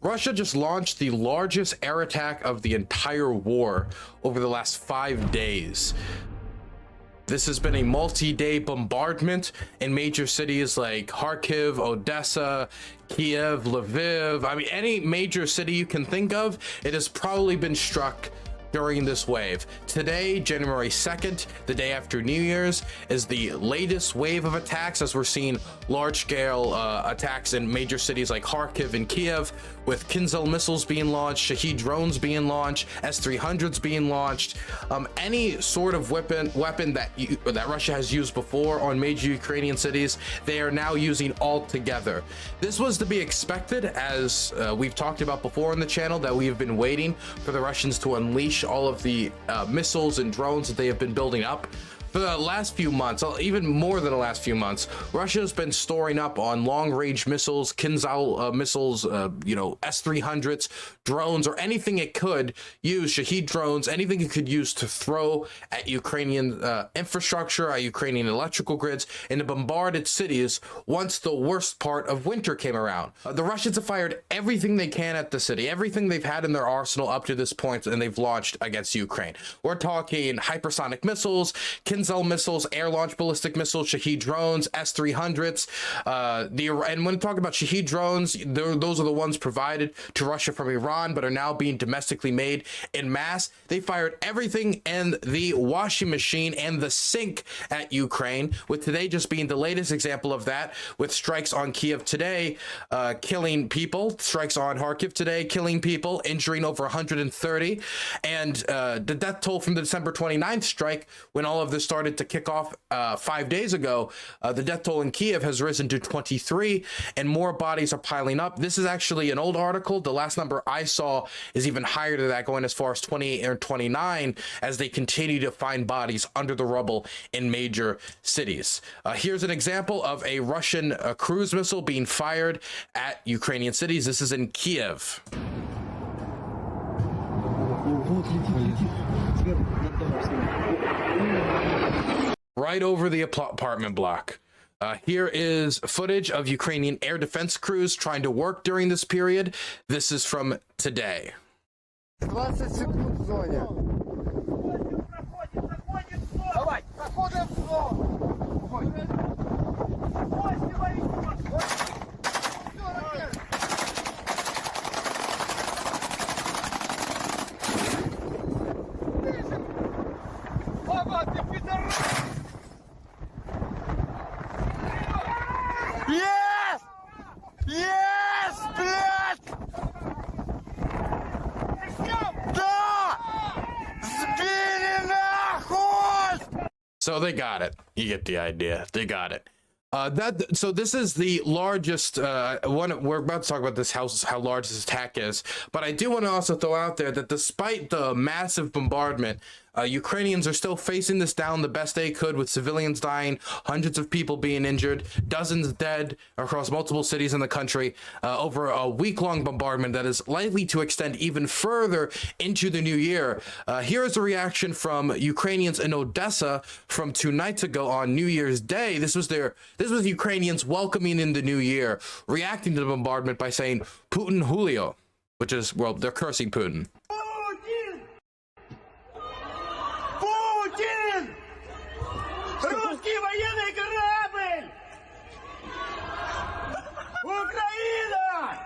Russia just launched the largest air attack of the entire war over the last 5 days. This has been a multi-day bombardment in major cities like Kharkiv, Odessa, Kiev, Lviv. I mean, any major city you can think of, it has probably been struck during this wave. Today, January 2nd, the day after New Year's, is the latest wave of attacks, as we're seeing large-scale attacks in major cities like Kharkiv and Kiev, with Kinzhal missiles being launched, Shahed drones being launched, S-300s being launched. Any sort of weapon that Russia has used before on major Ukrainian cities, they are now using all together. This was to be expected, as we've talked about before on the channel, that we have been waiting for the Russians to unleash all of the missiles and drones that they have been building up. For the last few months, even more than the last few months, Russia has been storing up on long-range missiles, Kinzhal missiles, S-300s, drones, or anything it could use, Shahed drones, anything it could use to throw at Ukrainian infrastructure, at Ukrainian electrical grids, and to bombard its cities once the worst part of winter came around. The Russians have fired everything they can at the city, everything they've had in their arsenal up to this point, and they've launched against Ukraine. We're talking hypersonic missiles, Kinzhal missiles, air-launched ballistic missiles, Shahed drones, S-300s. And when we talk about Shahed drones, those are the ones provided to Russia from Iran, but are now being domestically made in mass. They fired everything in the washing machine and the sink at Ukraine, with today just being the latest example of that, with strikes on Kiev today, killing people, strikes on Kharkiv today, killing people, injuring over 130, and the death toll from the December 29th strike, when all of this started to kick off 5 days ago, the death toll in Kiev has risen to 23, and more bodies are piling up. This is actually an old article. The last number I saw is even higher than that, going as far as 28 or 29, as they continue to find bodies under the rubble in major cities. Here's an example of a Russian cruise missile being fired at Ukrainian cities. This is in Kiev. Right over the apartment block. Here is footage of Ukrainian air defense crews trying to work during this period. This is from today. 20 секунд в зоне. Давай, проходим в зону. Yes! Yes, блядь! Да! Сбили нахуй! So they got it. You get the idea. They got it. So this is the largest one. We're about to talk about this, how large this attack is, but I do want to also throw out there that despite the massive bombardment, Ukrainians are still facing this down the best they could, with civilians dying, hundreds of people being injured, dozens dead across multiple cities in the country, over a week-long bombardment that is likely to extend even further into the new year. Here is a reaction from Ukrainians in Odessa from 2 nights ago on New Year's Day. This was Ukrainians welcoming in the new year, reacting to the bombardment by saying Putin Julio, which is, well, they're cursing Putin. Русский военный корабль! Украина!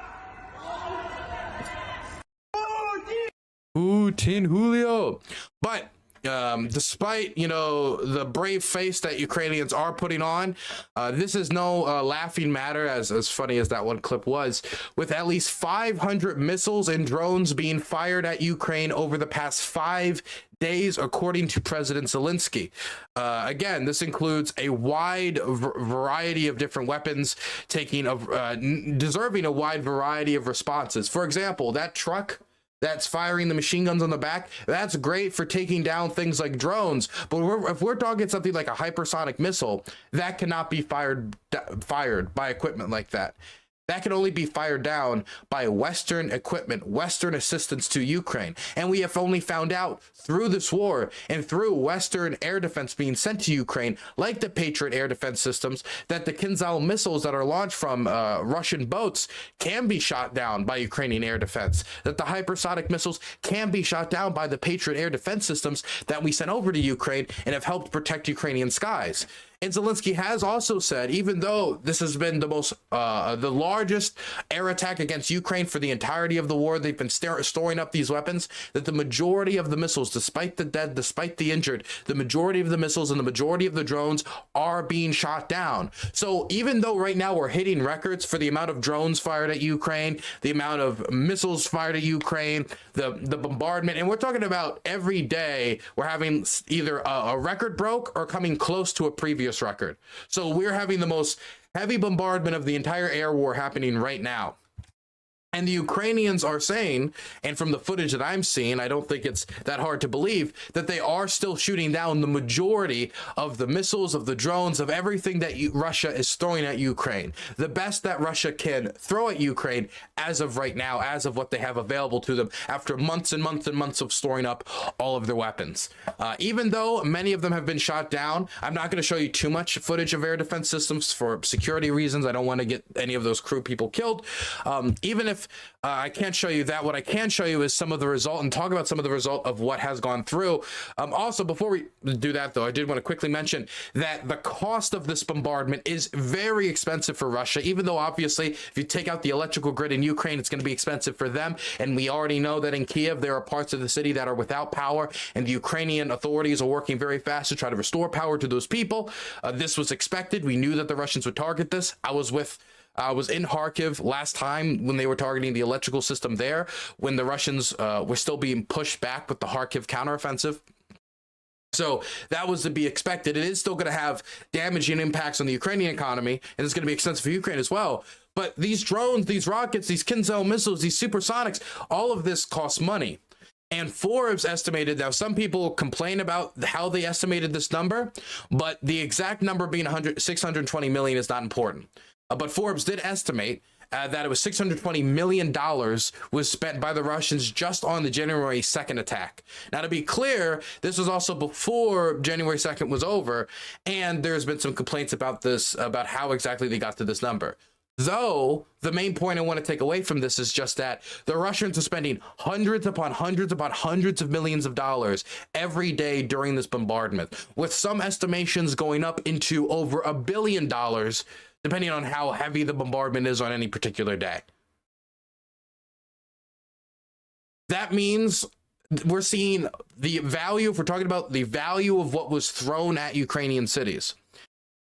Putin Julio. But despite, the brave face that Ukrainians are putting on, this is no laughing matter, as funny as that one clip was, with at least 500 missiles and drones being fired at Ukraine over the past 5 days, according to President Zelensky. Again, this includes a wide variety of different weapons, deserving a wide variety of responses. For example, that truck that's firing the machine guns on the back, that's great for taking down things like drones, but if we're talking something like a hypersonic missile, that cannot be fired by equipment like that. that can only be fired down by Western equipment, Western assistance to Ukraine. And we have only found out through this war and through Western air defense being sent to Ukraine, like the Patriot air defense systems, that the Kinzhal missiles that are launched from Russian boats can be shot down by Ukrainian air defense, that the hypersonic missiles can be shot down by the Patriot air defense systems that we sent over to Ukraine and have helped protect Ukrainian skies. And Zelensky has also said, even though this has been the largest air attack against Ukraine for the entirety of the war, they've been storing up these weapons, that the majority of the missiles, despite the dead, despite the injured, the majority of the missiles and the majority of the drones are being shot down. So even though right now we're hitting records for the amount of drones fired at Ukraine, the amount of missiles fired at Ukraine, the bombardment, and we're talking about every day we're having either a record broke or coming close to a previous record. So we're having the most heavy bombardment of the entire air war happening right now. And the Ukrainians are saying, and from the footage that I'm seeing, I don't think it's that hard to believe, that they are still shooting down the majority of the missiles, of the drones, of everything that Russia is throwing at Ukraine. The best that Russia can throw at Ukraine as of right now, as of what they have available to them after months and months and months of storing up all of their weapons. Even though many of them have been shot down, I'm not going to show you too much footage of air defense systems for security reasons. I don't want to get any of those crew people killed. Even if I can't show you that, what I can show you is some of the result and talk about some of the result of what has gone through. Also, before we do that, though, I did want to quickly mention that the cost of this bombardment is very expensive for Russia, even though obviously if you take out the electrical grid in Ukraine, it's going to be expensive for them. And we already know that in Kiev, there are parts of the city that are without power, and the Ukrainian authorities are working very fast to try to restore power to those people. This was expected. We knew that the Russians would target this. I was in Kharkiv last time when they were targeting the electrical system there, when the Russians were still being pushed back with the Kharkiv counteroffensive. So that was to be expected. It is still going to have damaging impacts on the Ukrainian economy, and it's going to be expensive for Ukraine as well. But these drones, these rockets, these Kinzhal missiles, these supersonics, all of this costs money. And Forbes estimated, now some people complain about how they estimated this number, but the exact number being 620 million is not important. But Forbes did estimate that it was $620 million was spent by the Russians just on the January 2nd attack. Now, to be clear, this was also before January 2nd was over, and there's been some complaints about this, about how exactly they got to this number. Though, the main point I want to take away from this is just that the Russians are spending hundreds upon hundreds upon hundreds of millions of dollars every day during this bombardment, with some estimations going up into over $1 billion, depending on how heavy the bombardment is on any particular day. That means we're seeing the value, if we're talking about the value of what was thrown at Ukrainian cities,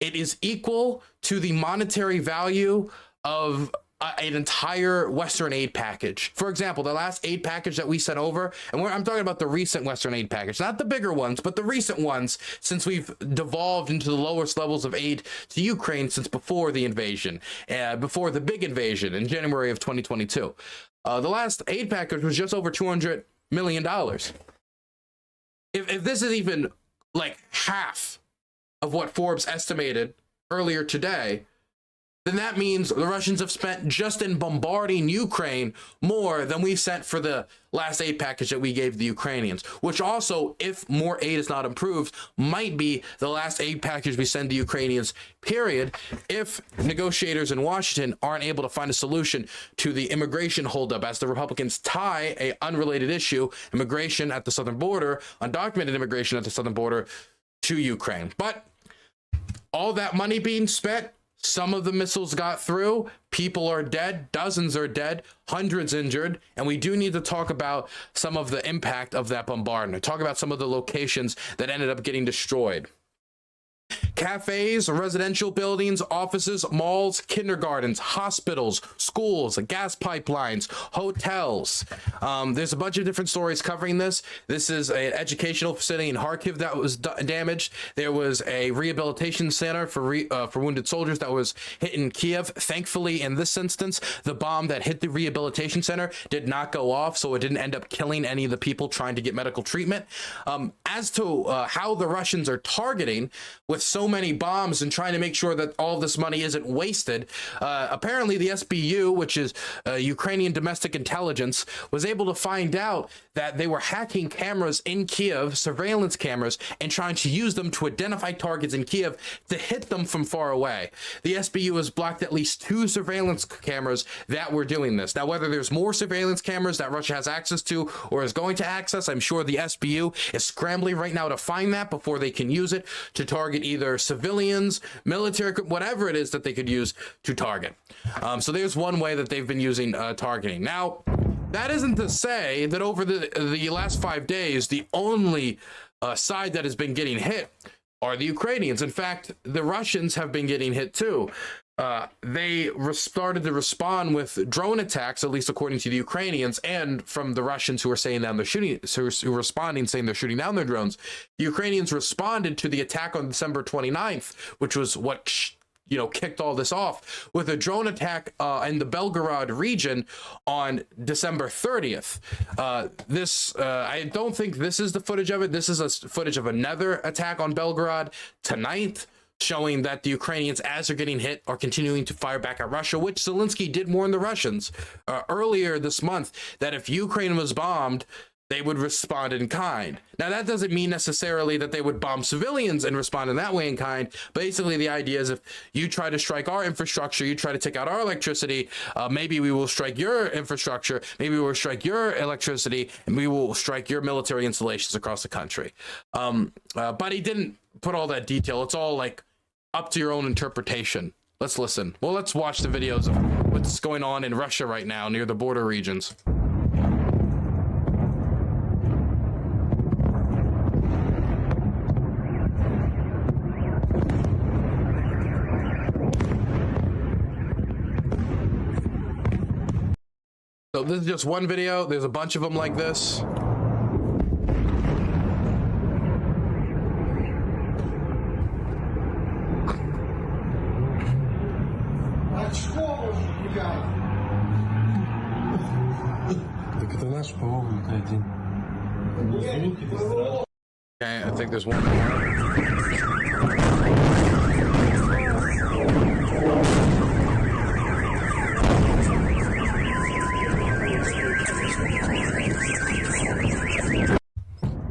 it is equal to the monetary value of an entire Western aid package. For example, the last aid package that we sent over, and I'm talking about the recent Western aid package, not the bigger ones, but the recent ones, since we've devolved into the lowest levels of aid to Ukraine since before the invasion, before the big invasion in January of 2022. The last aid package was just over $200 million. If this is even like half of what Forbes estimated earlier today, then that means the Russians have spent just in bombarding Ukraine more than we sent for the last aid package that we gave the Ukrainians, which also, if more aid is not improved, might be the last aid package we send the Ukrainians, period, if negotiators in Washington aren't able to find a solution to the immigration holdup as the Republicans tie a unrelated issue, immigration at the southern border, undocumented immigration at the southern border, to Ukraine. But all that money being spent, some of the missiles got through, people are dead, dozens are dead, hundreds injured, and we do need to talk about some of the impact of that bombardment, talk about some of the locations that ended up getting destroyed. Cafes, residential buildings, offices, malls, kindergartens, hospitals, schools, gas pipelines, hotels. There's a bunch of different stories covering this. This is an educational facility in Kharkiv that was damaged. There was a rehabilitation center for wounded soldiers that was hit in Kiev. Thankfully, in this instance, the bomb that hit the rehabilitation center did not go off, so it didn't end up killing any of the people trying to get medical treatment. As to how the Russians are targeting with so so many bombs and trying to make sure that all this money isn't wasted. Apparently the SBU, which is Ukrainian domestic intelligence, was able to find out that they were hacking cameras in Kiev, surveillance cameras, and trying to use them to identify targets in Kiev to hit them from far away. The SBU has blocked at least 2 surveillance cameras that were doing this. Now, whether there's more surveillance cameras that Russia has access to or is going to access, I'm sure the SBU is scrambling right now to find that before they can use it to target either civilians, military, whatever it is that they could use to target. So there's one way that they've been using targeting. Now, that isn't to say that over the last 5 days, the only side that has been getting hit are the Ukrainians. In fact, the Russians have been getting hit too. They started to respond with drone attacks, at least according to the Ukrainians, and from the Russians who are saying that they're shooting, who are responding, saying they're shooting down their drones. The Ukrainians responded to the attack on December 29th, which was what kicked all this off, with a drone attack in the Belgorod region on December 30th. I don't think this is the footage of it. This is a footage of another attack on Belgorod tonight, showing that the Ukrainians, as they're getting hit, are continuing to fire back at Russia, which Zelensky did warn the Russians earlier this month that if Ukraine was bombed, they would respond in kind. Now, that doesn't mean necessarily that they would bomb civilians and respond in that way in kind. Basically, the idea is if you try to strike our infrastructure, you try to take out our electricity, maybe we will strike your infrastructure, maybe we will strike your electricity, and we will strike your military installations across the country. But he didn't put all that detail. It's all like up to your own interpretation. Let's listen. Well, let's watch the videos of what's going on in Russia right now near the border regions. So this is just one video. There's a bunch of them like this. Okay, I think there's one more.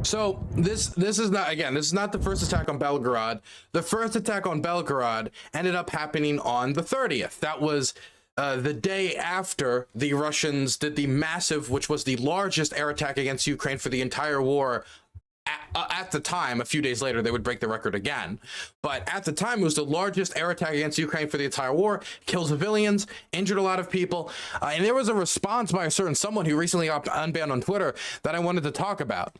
So this is not, again, this is not the first attack on Belgorod. The first attack on Belgorod ended up happening on the 30th. That was the day after the Russians did the massive, which was the largest air attack against Ukraine for the entire war. At the time, a few days later, they would break the record again. But at the time, it was the largest air attack against Ukraine for the entire war, killed civilians, injured a lot of people. And there was a response by a certain someone who recently got unbanned on Twitter that I wanted to talk about.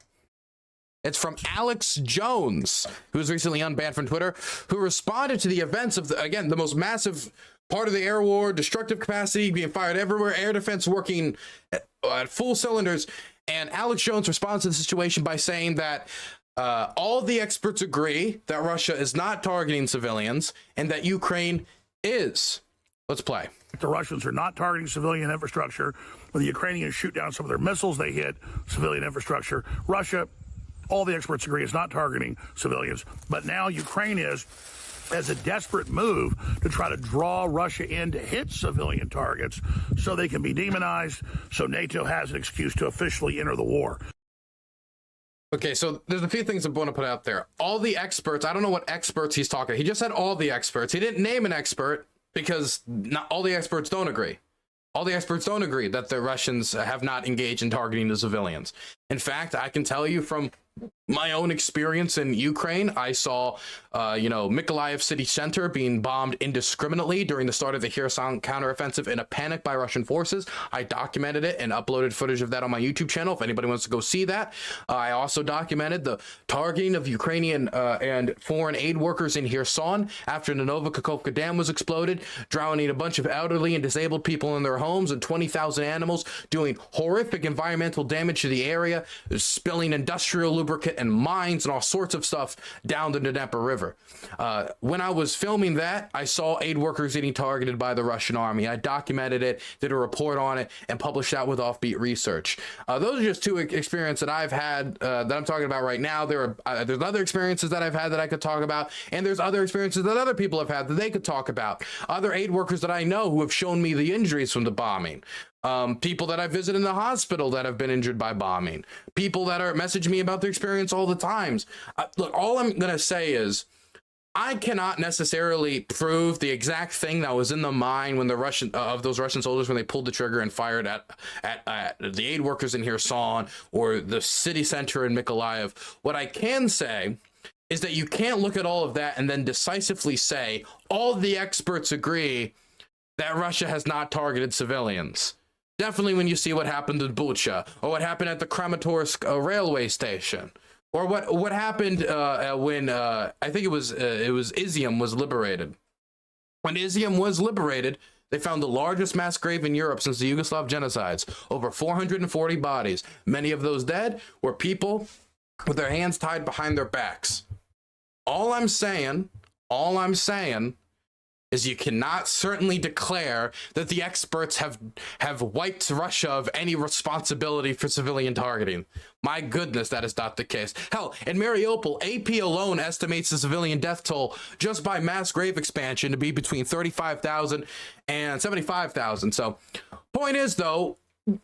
It's from Alex Jones, who was recently unbanned from Twitter, who responded to the events of, again, the most massive part of the air war, destructive capacity being fired everywhere, air defense working at full cylinders. And Alex Jones responds to the situation by saying that all the experts agree that Russia is not targeting civilians and that Ukraine is. Let's play. The Russians are not targeting civilian infrastructure. When the Ukrainians shoot down some of their missiles, they hit civilian infrastructure. Russia, all the experts agree, is not targeting civilians. But now Ukraine is, as a desperate move to try to draw Russia in to hit civilian targets so they can be demonized, so NATO has an excuse to officially enter the war. Okay, so there's a few things I want to put out there. All the experts, I don't know what experts he's talking. He just said all the experts. He didn't name an expert because not all the experts don't agree. All the experts don't agree that the Russians have not engaged in targeting the civilians. In fact, I can tell you from my own experience in Ukraine, I saw, Mykolaiv city center being bombed indiscriminately during the start of the Kherson counteroffensive in a panic by Russian forces. I documented it and uploaded footage of that on my YouTube channel if anybody wants to go see that. I also documented the targeting of Ukrainian and foreign aid workers in Kherson after the Novokakhovka Dam was exploded, drowning a bunch of elderly and disabled people in their homes and 20,000 animals, doing horrific environmental damage to the area, spilling industrial lubricant rocket and mines and all sorts of stuff down the Dnieper River. When I was filming that, I saw aid workers getting targeted by the Russian army. I documented it, did a report on it, and published that with Offbeat Research. Those are just two experiences that I've had that I'm talking about right now. There's other experiences that I've had that I could talk about, and there's other experiences that other people have had that they could talk about. Other aid workers that I know who have shown me the injuries from the bombing. People that I visit in the hospital that have been injured by bombing. People that are messaging me about their experience all the times. Look, all I'm going to say is I cannot necessarily prove the exact thing that was in the mind when the those Russian soldiers when they pulled the trigger and fired at the aid workers in Kherson or the city center in Mykolaiv. What I can say is that you can't look at all of that and then decisively say all the experts agree that Russia has not targeted civilians. Definitely when you see what happened in Bucha, or what happened at the Kramatorsk railway station, or what happened when I think it was Izium was liberated. When Izium was liberated, they found the largest mass grave in Europe since the Yugoslav genocides. Over 440 bodies. Many of those dead were people with their hands tied behind their backs. All I'm saying is you cannot certainly declare that the experts have wiped Russia of any responsibility for civilian targeting. My goodness, that is not the case. Hell, in Mariupol, AP alone estimates the civilian death toll just by mass grave expansion to be between 35,000 and 75,000. So, point is though,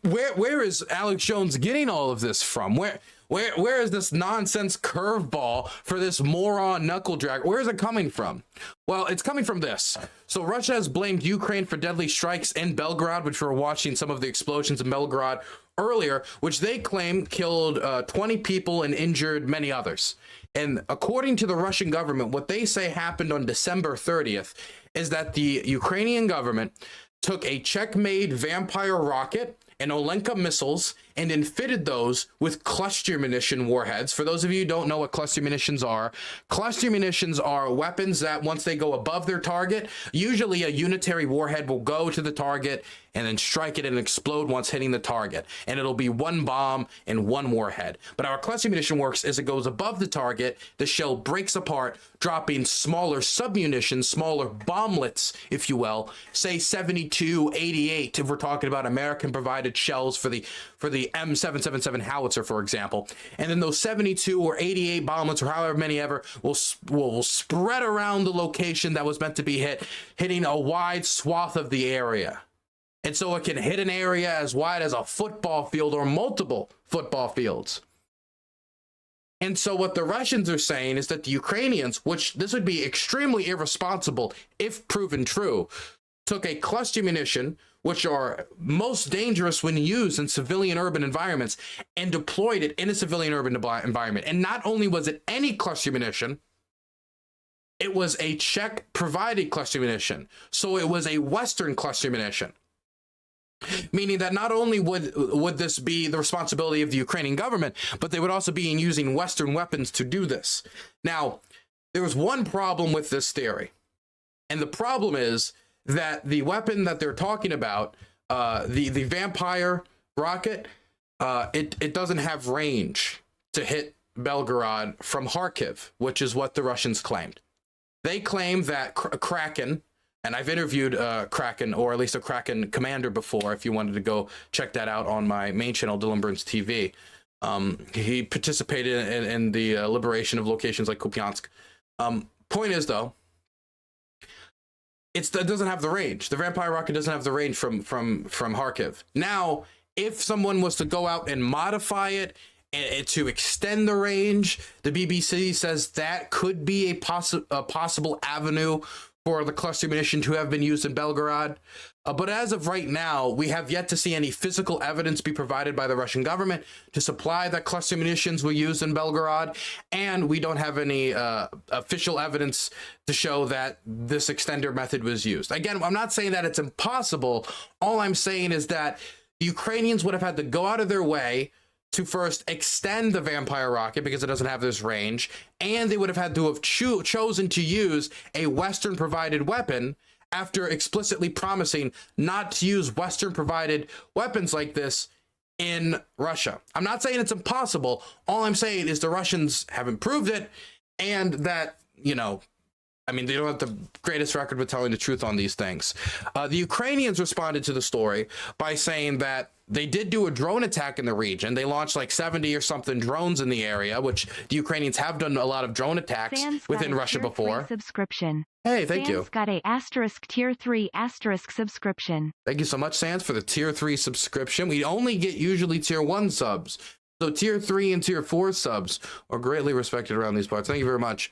where is Alex Jones getting all of this from? Where is this nonsense curveball for this moron knuckle drag? Where is it coming from? Well, it's coming from this. So Russia has blamed Ukraine for deadly strikes in Belgrade, which we're watching some of the explosions in Belgrade earlier, which they claim killed 20 people and injured many others. And according to the Russian government, what they say happened on December 30th is that the Ukrainian government took a Czech-made Vampire rocket and Olenka missiles and then fitted those with cluster munition warheads. For those of you who don't know what cluster munitions are weapons that once they go above their target, usually a unitary warhead will go to the target and then strike it and explode once hitting the target. And it'll be one bomb and one warhead. But our cluster munition works is it goes above the target, the shell breaks apart, dropping smaller submunitions, smaller bomblets, if you will, say 72, 88, if we're talking about American provided shells for the M777 howitzer, for example. And then those 72 or 88 bomblets, or however many ever, will spread around the location that was meant to be hit, hitting a wide swath of the area. And so it can hit an area as wide as a football field or multiple football fields. And so what the Russians are saying is that the Ukrainians, which this would be extremely irresponsible if proven true, took a cluster munition, which are most dangerous when used in civilian urban environments, and deployed it in a civilian urban environment. And not only was it any cluster munition, it was a Czech provided cluster munition. So it was a Western cluster munition. Meaning that not only would this be the responsibility of the Ukrainian government, but they would also be using Western weapons to do this. Now, there was one problem with this theory. And the problem is that the weapon that they're talking about, the Vampire rocket, it doesn't have range to hit Belgorod from Kharkiv, which is what the Russians claimed. They claim that Kraken, and I've interviewed Kraken, or at least a Kraken commander before, if you wanted to go check that out on my main channel, DylanBurnsTV. He participated in the liberation of locations like Kupiansk. Point is, though, it doesn't have the range. The Vampire rocket doesn't have the range from Kharkiv. Now, if someone was to go out and modify it and to extend the range, the BBC says that could be a possible avenue for the cluster munition to have been used in Belgorod. But as of right now, we have yet to see any physical evidence be provided by the Russian government to supply that cluster munitions were used in Belgorod, and we don't have any official evidence to show that this extender method was used. Again, I'm not saying that it's impossible. All I'm saying is that the Ukrainians would have had to go out of their way to first extend the Vampire rocket because it doesn't have this range, and they would have had to have chosen to use a Western provided weapon after explicitly promising not to use Western provided weapons like this in Russia. I'm not saying it's impossible. All I'm saying is the Russians haven't proved it, and that, you know, I mean, they don't have the greatest record with telling the truth on these things. The Ukrainians responded to the story by saying that they did do a drone attack in the region. They launched like 70 or something drones in the area, which the Ukrainians have done a lot of drone attacks within Russia before. Subscription. Hey, thank you. Sans got a asterisk tier 3 asterisk subscription. Thank you so much, Sans, for the tier 3 subscription. We only get usually tier 1 subs. So tier 3 and tier 4 subs are greatly respected around these parts. Thank you very much.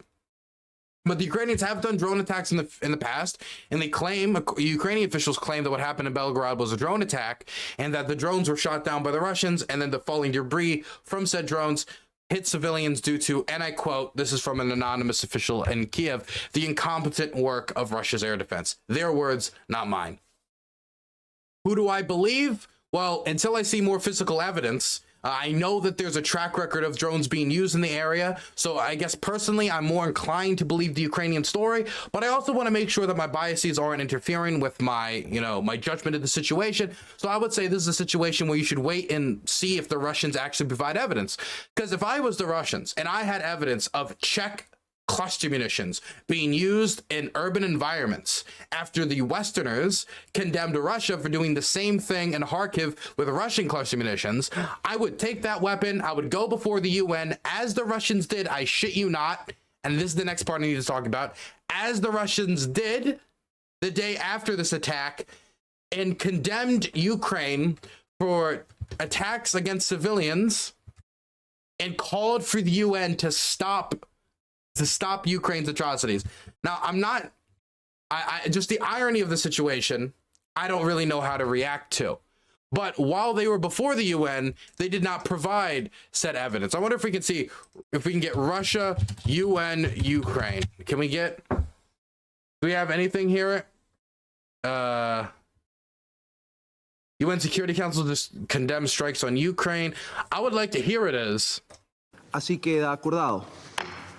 But the Ukrainians have done drone attacks in the past, and they claim, Ukrainian officials claim, that what happened in Belgorod was a drone attack, and that the drones were shot down by the Russians, and then the falling debris from said drones hit civilians due to, and I quote, this is from an anonymous official in Kiev, the incompetent work of Russia's air defense. Their words, not mine. Who do I believe? Well, until I see more physical evidence, I know that there's a track record of drones being used in the area, so I guess personally I'm more inclined to believe the Ukrainian story, but I also want to make sure that my biases aren't interfering with my, you know, my judgment of the situation. So I would say this is a situation where you should wait and see if the Russians actually provide evidence. Because if I was the Russians and I had evidence of Czech cluster munitions being used in urban environments after the Westerners condemned Russia for doing the same thing in Kharkiv with Russian cluster munitions, I would take that weapon, I would go before the UN, as the Russians did, I shit you not, and this is the next part I need to talk about, as the Russians did the day after this attack, and condemned Ukraine for attacks against civilians, and called for the UN to stop Ukraine's atrocities. Now, I just the irony of the situation, I don't really know how to react to. But while they were before the UN, they did not provide said evidence. I wonder if we can see, if we can get Russia, UN, Ukraine. Can we get, do we have anything here? UN Security Council just condemns strikes on Ukraine. I would like to hear it as. Así queda acordado.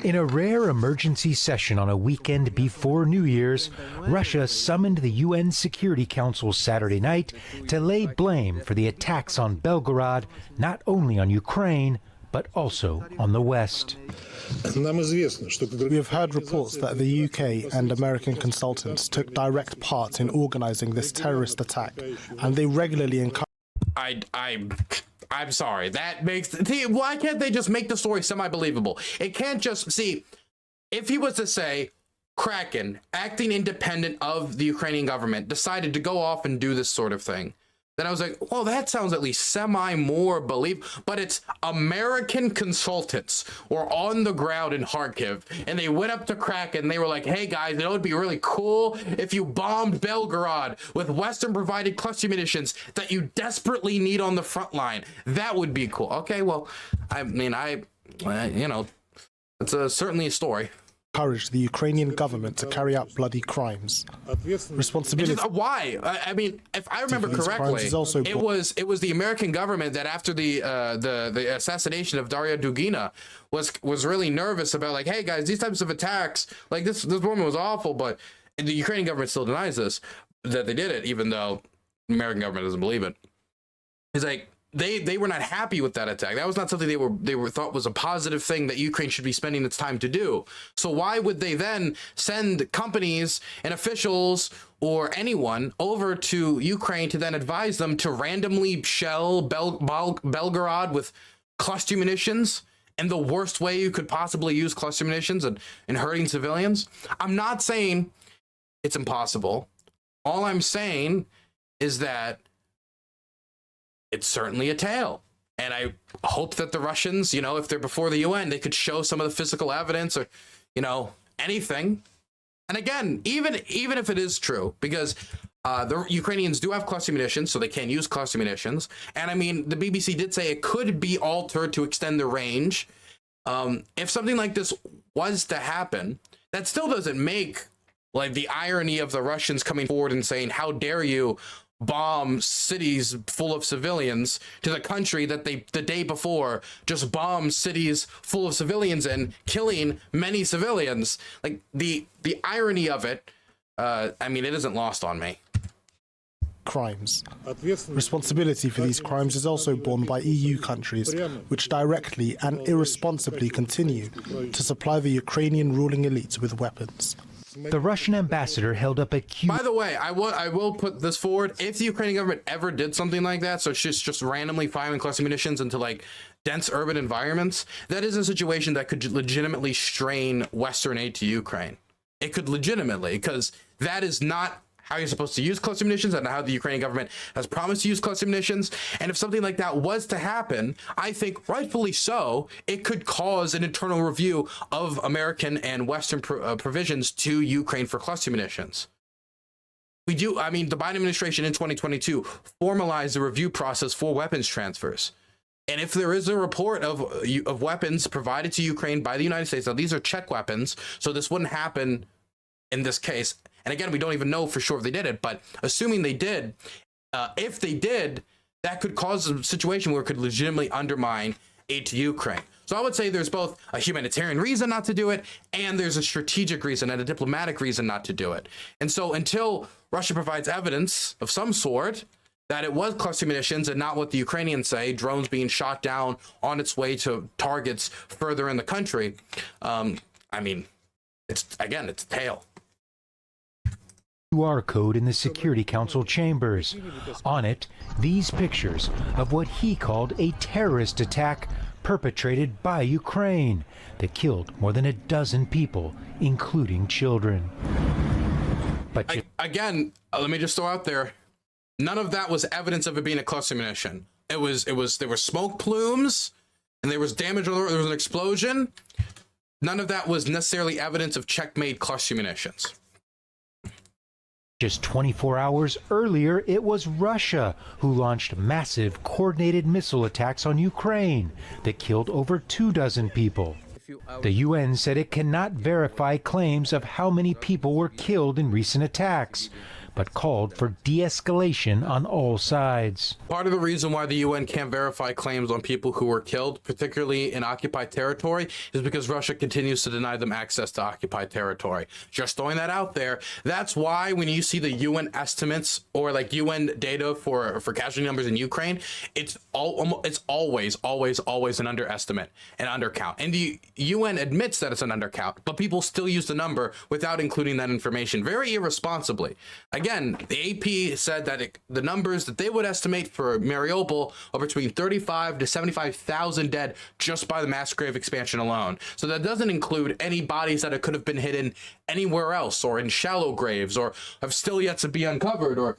In a rare emergency session on a weekend before New Year's, Russia summoned the UN Security Council Saturday night to lay blame for the attacks on Belgorod, not only on Ukraine, but also on the West. We have heard reports that the UK and American consultants took direct part in organizing this terrorist attack, and they regularly encourage. I'm sorry. That makes, why can't they just make the story semi-believable? It can't just, see, if he was to say Kraken, acting independent of the Ukrainian government, decided to go off and do this sort of thing, then I was like, well, that sounds at least semi-more believable. But it's American consultants were on the ground in Kharkiv, and they went up to Kraken, and they were like, hey guys, it would be really cool if you bombed Belgorod with Western-provided cluster munitions that you desperately need on the front line. That would be cool. Okay, well, I mean, you know, it's certainly a story. Encouraged the Ukrainian government to carry out bloody crimes. Responsibility. Why? I mean, if I remember correctly, it was the American government that after the assassination of Daria Dugina was really nervous about, like, hey guys, these types of attacks, like this woman was awful, but the Ukrainian government still denies this, that they did it, even though the American government doesn't believe it. It's like, they were not happy with that attack. That was not something they were thought was a positive thing that Ukraine should be spending its time to do. So why would they then send companies and officials or anyone over to Ukraine to then advise them to randomly shell Belgorod with cluster munitions in the worst way you could possibly use cluster munitions and hurting civilians? I'm not saying it's impossible. All I'm saying is that it's certainly a tale. And I hope that the Russians, you know, if they're before the UN, they could show some of the physical evidence or, you know, anything. And again, even if it is true, because the Ukrainians do have cluster munitions, so they can use cluster munitions. And I mean, the BBC did say it could be altered to extend the range. If something like this was to happen, that still doesn't make, like, the irony of the Russians coming forward and saying, how dare you bomb cities full of civilians, to the country that they the day before just bombed cities full of civilians and killing many civilians. Like, the irony of it, I mean, it isn't lost on me. crimes. Responsibility for these crimes is also borne by EU countries, which directly and irresponsibly continue to supply the Ukrainian ruling elites with weapons. The Russian ambassador held up a By the way, I will put this forward. If the Ukrainian government ever did something like that, so it's just randomly firing cluster munitions into like dense urban environments, that is a situation that could legitimately strain Western aid to Ukraine. It could legitimately, because that is not how you're supposed to use cluster munitions and how the Ukrainian government has promised to use cluster munitions. And if something like that was to happen, I think rightfully so, it could cause an internal review of American and Western provisions to Ukraine for cluster munitions. The Biden administration in 2022 formalized the review process for weapons transfers. And if there is a report of weapons provided to Ukraine by the United States, now these are Czech weapons, so this wouldn't happen in this case. And again, we don't even know for sure if they did it, but assuming they did, if they did, that could cause a situation where it could legitimately undermine aid to Ukraine. So I would say there's both a humanitarian reason not to do it, and there's a strategic reason and a diplomatic reason not to do it. And so until Russia provides evidence of some sort that it was cluster munitions and not what the Ukrainians say, drones being shot down on its way to targets further in the country, it's a tale. QR code in the Security Council chambers. On it, these pictures of what he called a terrorist attack perpetrated by Ukraine that killed more than a dozen people, including children. But let me just throw out there, none of that was evidence of it being a cluster munition. There were smoke plumes and there was damage, there was an explosion. None of that was necessarily evidence of Czech-made cluster munitions. Just 24 hours earlier, it was Russia who launched massive coordinated missile attacks on Ukraine that killed over 24 people. The UN said it cannot verify claims of how many people were killed in recent attacks, but called for de-escalation on all sides. Part of the reason why the UN can't verify claims on people who were killed, particularly in occupied territory, is because Russia continues to deny them access to occupied territory. Just throwing that out there. That's why when you see the UN estimates or like UN data for casualty numbers in Ukraine, it's always an underestimate, an undercount. And the UN admits that it's an undercount, but people still use the number without including that information very irresponsibly. Again, the AP said that the numbers that they would estimate for Mariupol are between 35 to 75,000 dead just by the mass grave expansion alone. So that doesn't include any bodies that could have been hidden anywhere else or in shallow graves or have still yet to be uncovered, or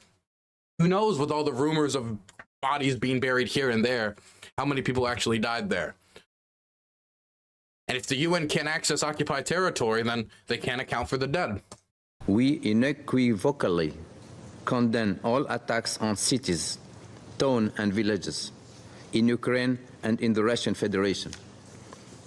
who knows, with all the rumors of bodies being buried here and there, how many people actually died there. And if the UN can't access occupied territory, then they can't account for the dead. We unequivocally condemn all attacks on cities, towns and villages in Ukraine and in the Russian Federation.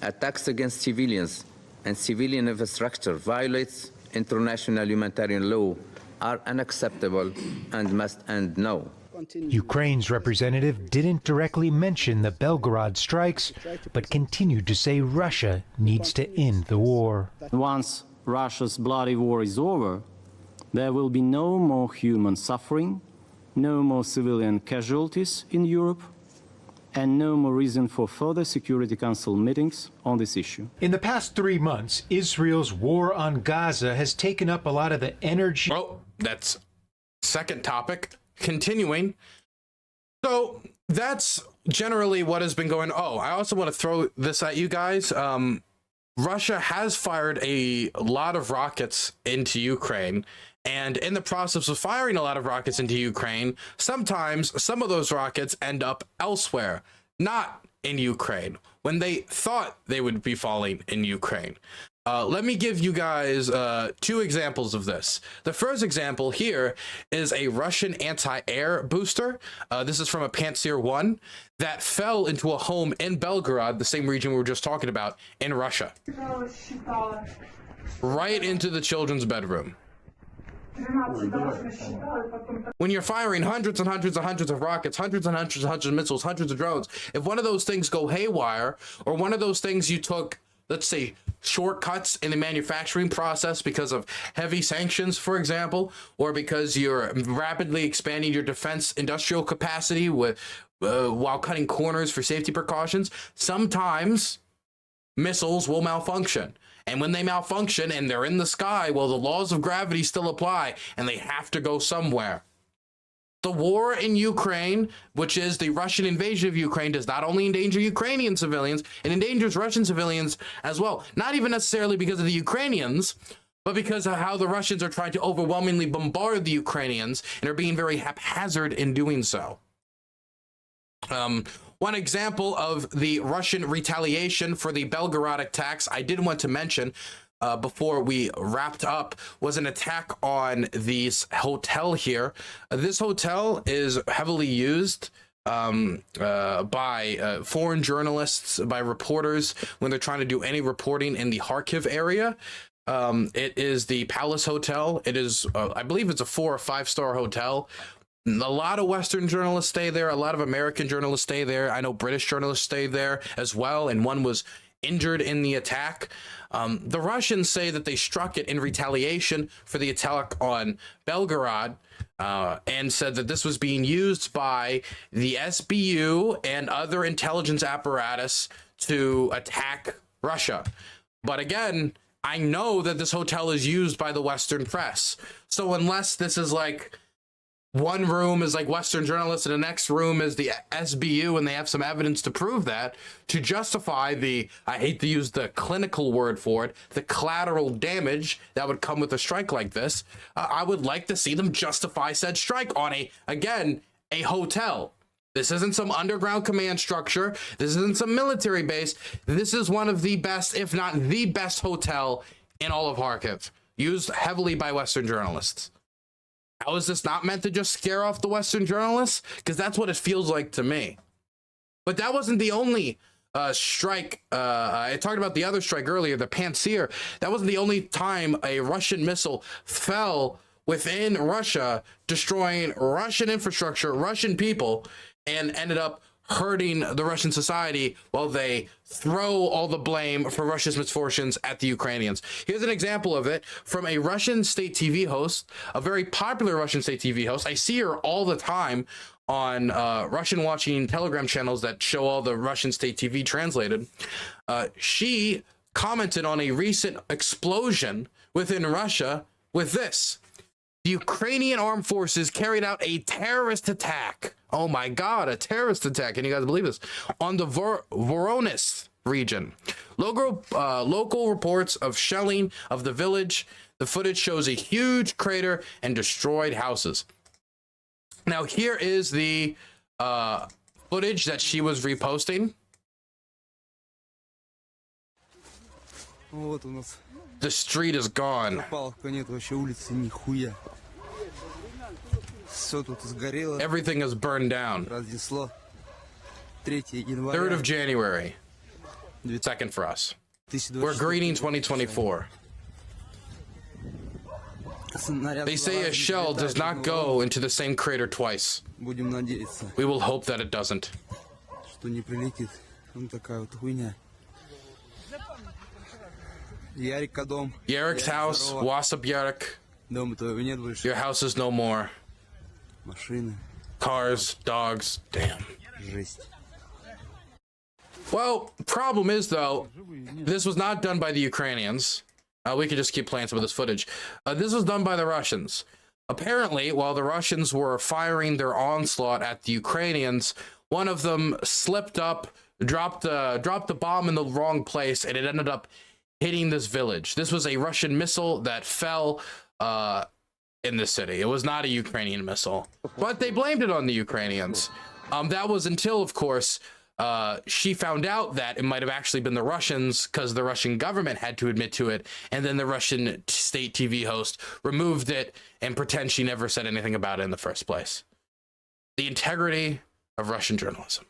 Attacks against civilians and civilian infrastructure violates international humanitarian law, are unacceptable and must end now. Ukraine's representative didn't directly mention the Belgorod strikes, but continued to say Russia needs to end the war. Once Russia's bloody war is over, there will be no more human suffering, no more civilian casualties in Europe, and no more reason for further Security Council meetings on this issue. In the past 3 months, Israel's war on Gaza has taken up a lot of the energy. Oh, that's second topic. Continuing. So that's generally what has been going on. Oh, I also want to throw this at you guys. Russia has fired a lot of rockets into Ukraine, and in the process of firing a lot of rockets into Ukraine, sometimes some of those rockets end up elsewhere, not in Ukraine, when they thought they would be falling in Ukraine. Let me give you guys 2 examples of this. The first example here is a Russian anti-air booster. This is from a Pantsir 1 that fell into a home in Belgorod, the same region we were just talking about, in Russia. Right into the children's bedroom. When you're firing hundreds and hundreds and hundreds of rockets, hundreds and hundreds and hundreds of missiles, hundreds of drones, if one of those things go haywire, or one of those things you took, let's say, shortcuts in the manufacturing process because of heavy sanctions, for example, or because you're rapidly expanding your defense industrial capacity with while cutting corners for safety precautions, sometimes missiles will malfunction. And when they malfunction and they're in the sky, well, the laws of gravity still apply and they have to go somewhere. The war in Ukraine, which is the Russian invasion of Ukraine, does not only endanger Ukrainian civilians, it endangers Russian civilians as well. Not even necessarily because of the Ukrainians, but because of how the Russians are trying to overwhelmingly bombard the Ukrainians and are being very haphazard in doing so. One example of the Russian retaliation for the Belgorod attacks I did want to mention before we wrapped up was an attack on this hotel here. This hotel is heavily used by foreign journalists, by reporters when they're trying to do any reporting in the Kharkiv area. It is the Palace Hotel. It is, I believe it's a 4 or 5-star hotel. A lot of Western journalists stay there. A lot of American journalists stay there. I know British journalists stay there as well, and one was injured in the attack. The Russians say that they struck it in retaliation for the attack on Belgorod, and said that this was being used by the SBU and other intelligence apparatus to attack Russia. But again, I know that this hotel is used by the Western press. So unless this is like one room is like Western journalists and the next room is the SBU and they have some evidence to prove that, to justify the, I hate to use the clinical word for it, the collateral damage that would come with a strike like this, I would like to see them justify said strike on again, a hotel. This isn't some underground command structure. This isn't some military base. This is one of the best, if not the best hotel in all of Kharkiv, used heavily by Western journalists. How is this not meant to just scare off the Western journalists? Because that's what it feels like to me. But that wasn't the only strike. I talked about the other strike earlier, the Pantsir. That wasn't the only time a Russian missile fell within Russia, destroying Russian infrastructure, Russian people, and ended up hurting the Russian society while they throw all the blame for Russia's misfortunes at the Ukrainians. Here's an example of it from a Russian state TV host, a very popular Russian state TV host. I see her all the time on Russian watching Telegram channels that show all the Russian state TV translated. She commented on a recent explosion within Russia with this: the Ukrainian armed forces carried out a terrorist attack. Oh my God, a terrorist attack. Can you guys believe this? On the Voronezh region. Local reports of shelling of the village. The footage shows a huge crater and destroyed houses. Now here is the footage that she was reposting. The street is gone. Everything is burned down. 3rd of January. Second for us. We're greeting 2024. They say a shell does not go into the same crater twice. We will hope that it doesn't. Yarik's house, what's up, Yarik? Your house is no more. Cars, dogs, damn. Well, problem is, though, this was not done by the Ukrainians. We could just keep playing some of this footage. This was done by the Russians. Apparently, while the Russians were firing their onslaught at the Ukrainians, one of them slipped up, dropped the bomb in the wrong place, and it ended up hitting this village. This was a Russian missile that fell in the city. It was not a Ukrainian missile, but they blamed it on the Ukrainians. That was until, of course, she found out that it might have actually been the Russians, because the Russian government had to admit to it, and then the Russian state TV host removed it and pretend she never said anything about it in the first place. The integrity of Russian journalism.